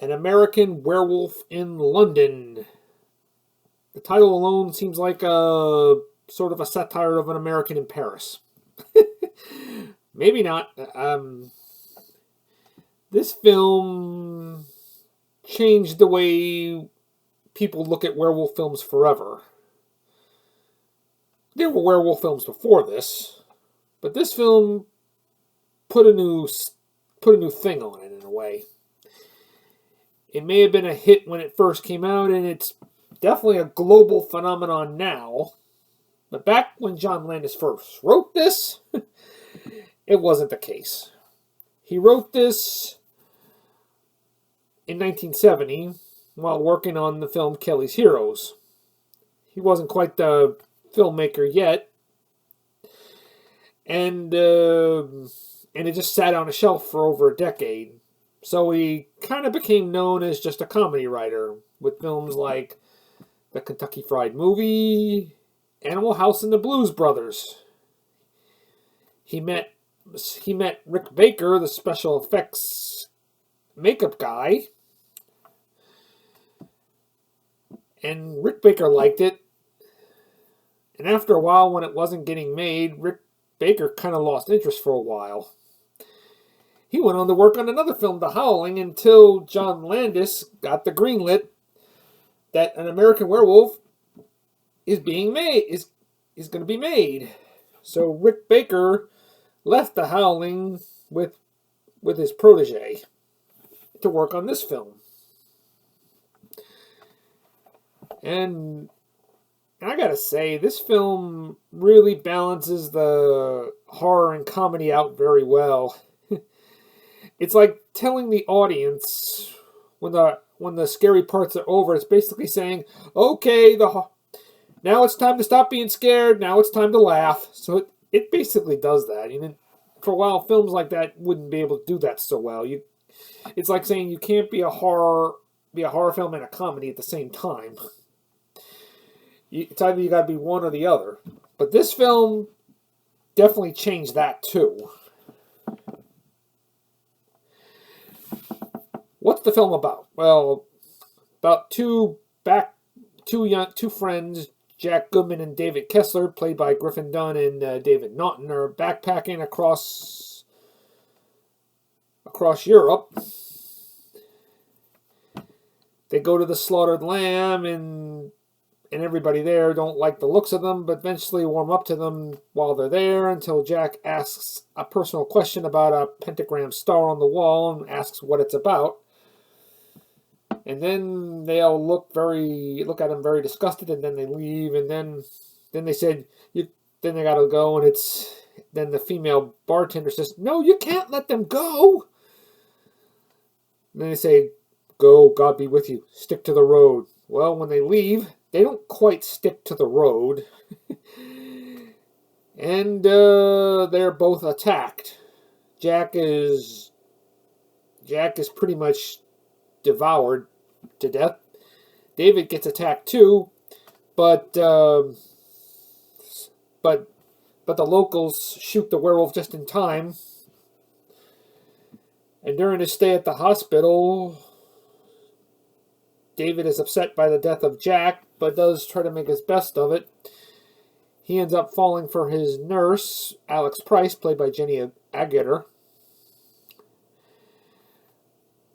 An American Werewolf in London. The title alone seems like a sort of a satire of An American in Paris. Maybe not. This film changed the way people look at werewolf films forever. There were werewolf films before this, but this film put a new thing on it in a way. It may have been a hit when it first came out, and it's definitely a global phenomenon now. But back when John Landis first wrote this, it wasn't the case. He wrote this in 1970 while working on the film Kelly's Heroes. He wasn't quite the filmmaker yet, and it just sat on a shelf for over a decade. So he kind of became known as just a comedy writer with films like The Kentucky Fried Movie, Animal House, and The Blues Brothers. He met Rick Baker, the special effects makeup guy, and Rick Baker liked it. And after a while, when it wasn't getting made, Rick Baker kind of lost interest for a while. He went on to work on another film, The Howling, until John Landis got the greenlit that An American Werewolf is being made, is going to be made. So Rick Baker left The Howling with his protege to work on this film. And I gotta say, this film really balances the horror and comedy out very well. It's like telling the audience when the scary parts are over, it's basically saying, okay, now it's time to stop being scared, now it's time to laugh. So it basically does that. For a while, films like that wouldn't be able to do that so well. It's like saying you can't be a horror film and a comedy at the same time. It's either you got to be one or the other. But this film definitely changed that too. What's the film about? Well, about two friends, Jack Goodman and David Kessler, played by Griffin Dunne and David Naughton, are backpacking across Europe. They go to the slaughtered lamb, and everybody there don't like the looks of them, but eventually warm up to them while they're there, until Jack asks a personal question about a pentagram star on the wall and asks what it's about. And then they all look at him very disgusted, and then they leave, and then they said, then they gotta go, and then the female bartender says, no, you can't let them go. And then they say, go, God be with you, stick to the road. Well, when they leave, they don't quite stick to the road, and they're both attacked. Jack is pretty much devoured to death. David gets attacked too, but the locals shoot the werewolf just in time. And during his stay at the hospital, David is upset by the death of Jack, but does try to make his best of it. He ends up falling for his nurse, Alex Price, played by Jenny Agutter.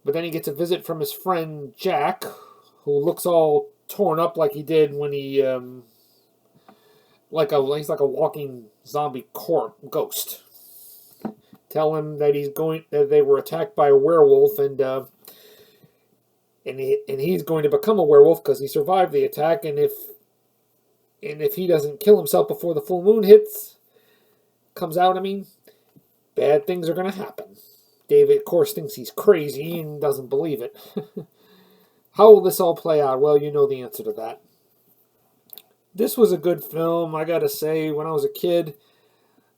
But then he gets a visit from his friend Jack, who looks all torn up like he did when he, he's like a walking zombie ghost. Tell him that they were attacked by a werewolf, and he's going to become a werewolf because he survived the attack. And if he doesn't kill himself before the full moon comes out, bad things are going to happen. David, of course, thinks he's crazy and doesn't believe it. How will this all play out? Well, you know the answer to that. This was a good film, I gotta say. When I was a kid,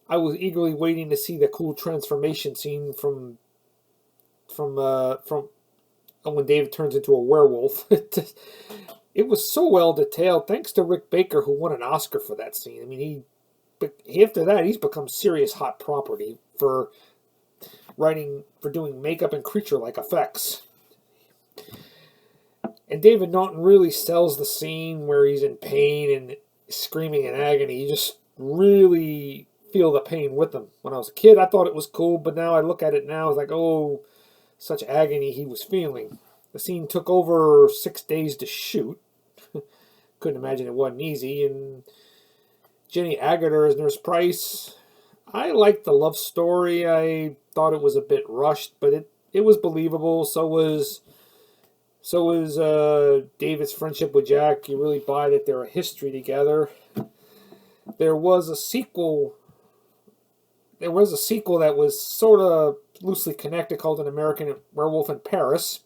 I was eagerly waiting to see the cool transformation scene from when David turns into a werewolf. It was so well detailed, thanks to Rick Baker, who won an Oscar for that scene. After that, he's become serious hot property for doing makeup and creature-like effects. And David Naughton really sells the scene where he's in pain and screaming in agony. You just really feel the pain with him. When I was a kid, I thought it was cool, but now I look at it now, it's like, oh, such agony he was feeling. The scene took over 6 days to shoot. Couldn't imagine it wasn't easy. And Jenny Agutter as Nurse Price, I liked the love story. I thought it was a bit rushed, but it was believable. So was David's friendship with Jack. You really buy that they're a history together. There was a sequel. There was a sequel that was sort of loosely connected called An American Werewolf in Paris.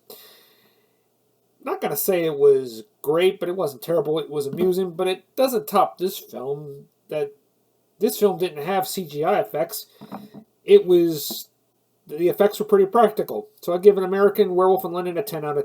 Not going to say it was great, but it wasn't terrible. It was amusing, but it doesn't top this film. This film didn't have CGI effects. The effects were pretty practical. So I give An American Werewolf in London a 10 out of 10.